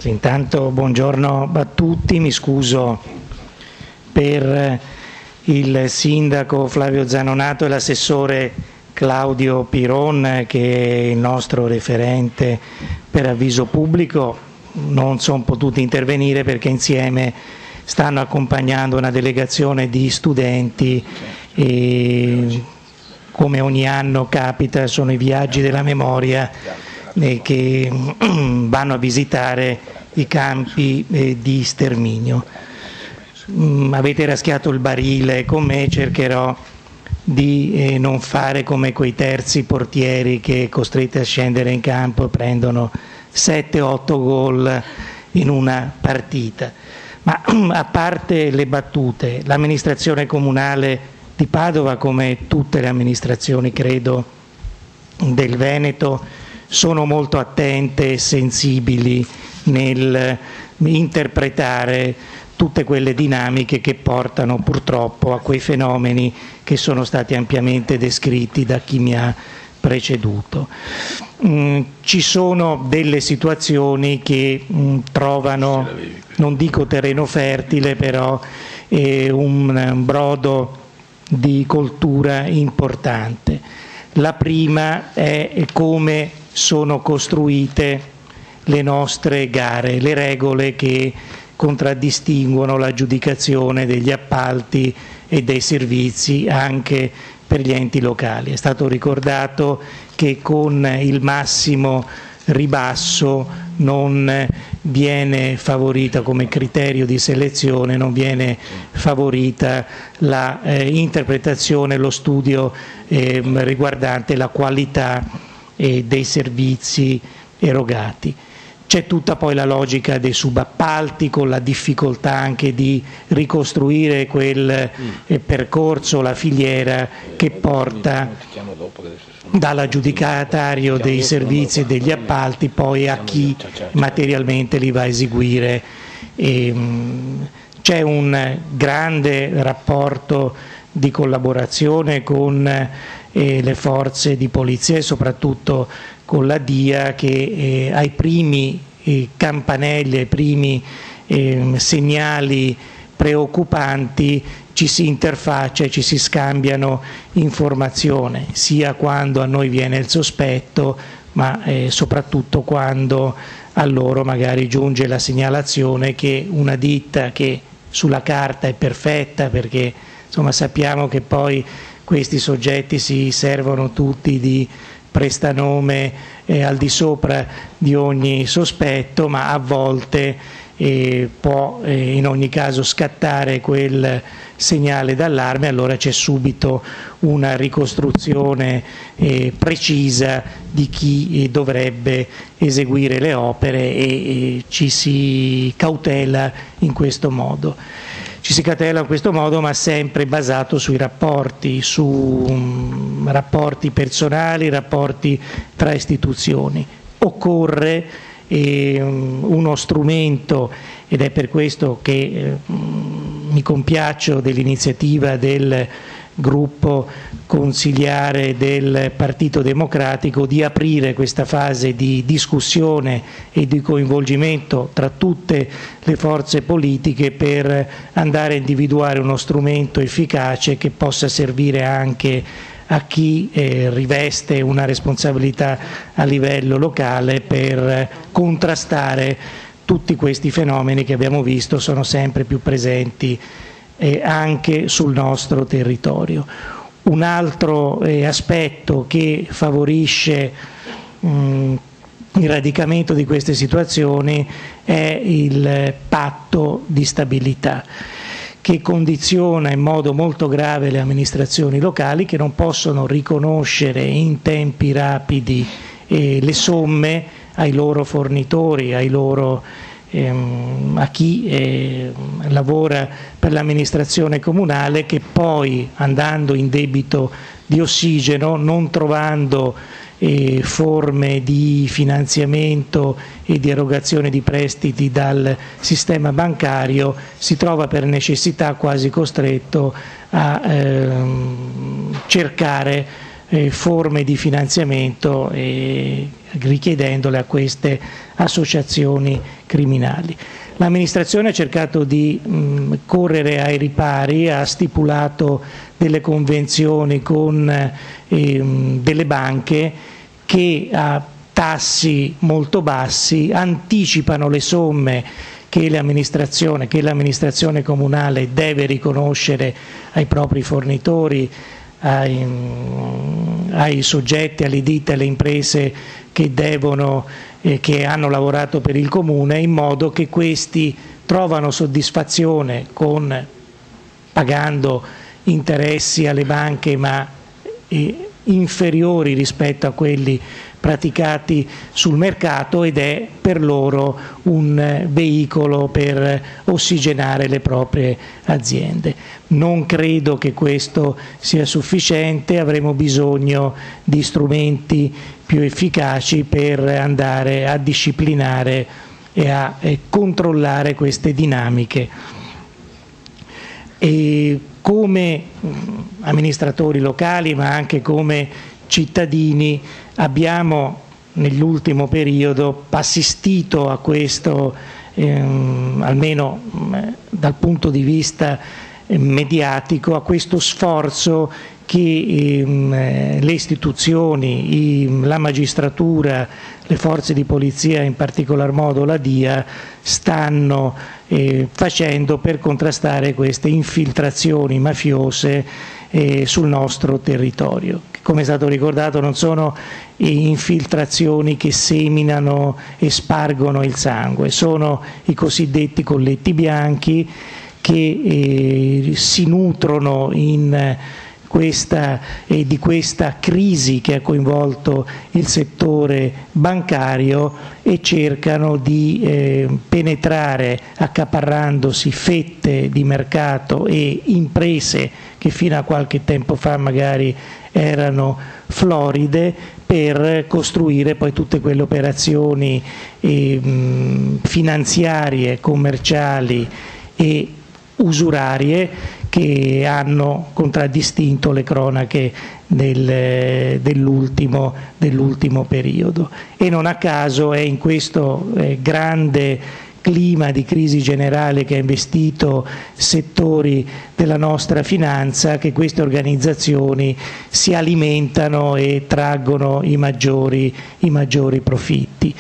Intanto buongiorno a tutti, mi scuso per il sindaco Flavio Zanonato e l'assessore Claudio Piron, che è il nostro referente per avviso pubblico. Non sono potuti intervenire perché insieme stanno accompagnando una delegazione di studenti e, come ogni anno capita, sono i viaggi della memoria che vanno a visitare i campi di sterminio. Avete raschiato il barile con me, cercherò di non fare come quei terzi portieri che, costretti a scendere in campo, prendono 7-8 gol in una partita. Ma a parte le battute, l'amministrazione comunale di Padova, come tutte le amministrazioni credo del Veneto, sono molto attente e sensibili nel interpretare tutte quelle dinamiche che portano purtroppo a quei fenomeni che sono stati ampiamente descritti da chi mi ha preceduto. Ci sono delle situazioni che trovano, non dico terreno fertile, però un brodo di coltura importante. La prima è come sono costruite le nostre gare, le regole che contraddistinguono l'aggiudicazione degli appalti e dei servizi anche per gli enti locali. È stato ricordato che con il massimo ribasso non viene favorita come criterio di selezione, non viene favorita la interpretazione, lo studio riguardante la qualità dei servizi erogati. C'è tutta poi la logica dei subappalti, con la difficoltà anche di ricostruire quel percorso, la filiera che porta dall'aggiudicatario dei servizi e degli appalti poi a chi materialmente li va a eseguire. C'è un grande rapporto di collaborazione con le forze di polizia e soprattutto con la DIA, che ai primi campanelli, ai primi segnali preoccupanti ci si interfaccia e ci si scambiano informazioni, sia quando a noi viene il sospetto, ma soprattutto quando a loro magari giunge la segnalazione che una ditta che sulla carta è perfetta, perché insomma sappiamo che poi questi soggetti si servono tutti di prestanome al di sopra di ogni sospetto, ma a volte può in ogni caso scattare quel segnale d'allarme, allora c'è subito una ricostruzione precisa di chi dovrebbe eseguire le opere e ci si cautela in questo modo. Ci si catela in questo modo, ma sempre basato sui rapporti, su rapporti personali, rapporti tra istituzioni. Occorre uno strumento, ed è per questo che mi compiaccio dell'iniziativa del gruppo consigliare del Partito Democratico di aprire questa fase di discussione e di coinvolgimento tra tutte le forze politiche per andare a individuare uno strumento efficace che possa servire anche a chi riveste una responsabilità a livello locale per contrastare tutti questi fenomeni che abbiamo visto sono sempre più presenti anche sul nostro territorio. Un altro aspetto che favorisce il radicamento di queste situazioni è il patto di stabilità, che condiziona in modo molto grave le amministrazioni locali, che non possono riconoscere in tempi rapidi le somme ai loro fornitori, a chi lavora per l'amministrazione comunale, che poi, andando in debito di ossigeno, non trovando forme di finanziamento e di erogazione di prestiti dal sistema bancario, si trova per necessità quasi costretto a cercare forme di finanziamento richiedendole a queste associazioni criminali. L'amministrazione ha cercato di correre ai ripari, ha stipulato delle convenzioni con delle banche che a tassi molto bassi anticipano le somme che l'amministrazione comunale deve riconoscere ai propri fornitori, ai soggetti, alle ditte, alle imprese che hanno lavorato per il comune, in modo che questi trovano soddisfazione pagando interessi alle banche ma inferiori rispetto a quelli praticati sul mercato, ed è per loro un veicolo per ossigenare le proprie aziende. Non credo che questo sia sufficiente, avremo bisogno di strumenti più efficaci per andare a disciplinare e a controllare queste dinamiche. E come amministratori locali, ma anche come cittadini, abbiamo nell'ultimo periodo assistito a questo, almeno dal punto di vista mediatico, a questo sforzo che le istituzioni, la magistratura, le forze di polizia, in particolar modo la DIA, stanno facendo per contrastare queste infiltrazioni mafiose sul nostro territorio. Come è stato ricordato, non sono infiltrazioni che seminano e spargono il sangue, sono i cosiddetti colletti bianchi che si nutrono di questa crisi che ha coinvolto il settore bancario e cercano di penetrare accaparrandosi fette di mercato e imprese che fino a qualche tempo fa magari erano floride, per costruire poi tutte quelle operazioni finanziarie, commerciali e usurarie che hanno contraddistinto le cronache dell'ultimo periodo. E non a caso è in questo grande clima di crisi generale che ha investito settori della nostra finanza che queste organizzazioni si alimentano e traggono i maggiori profitti.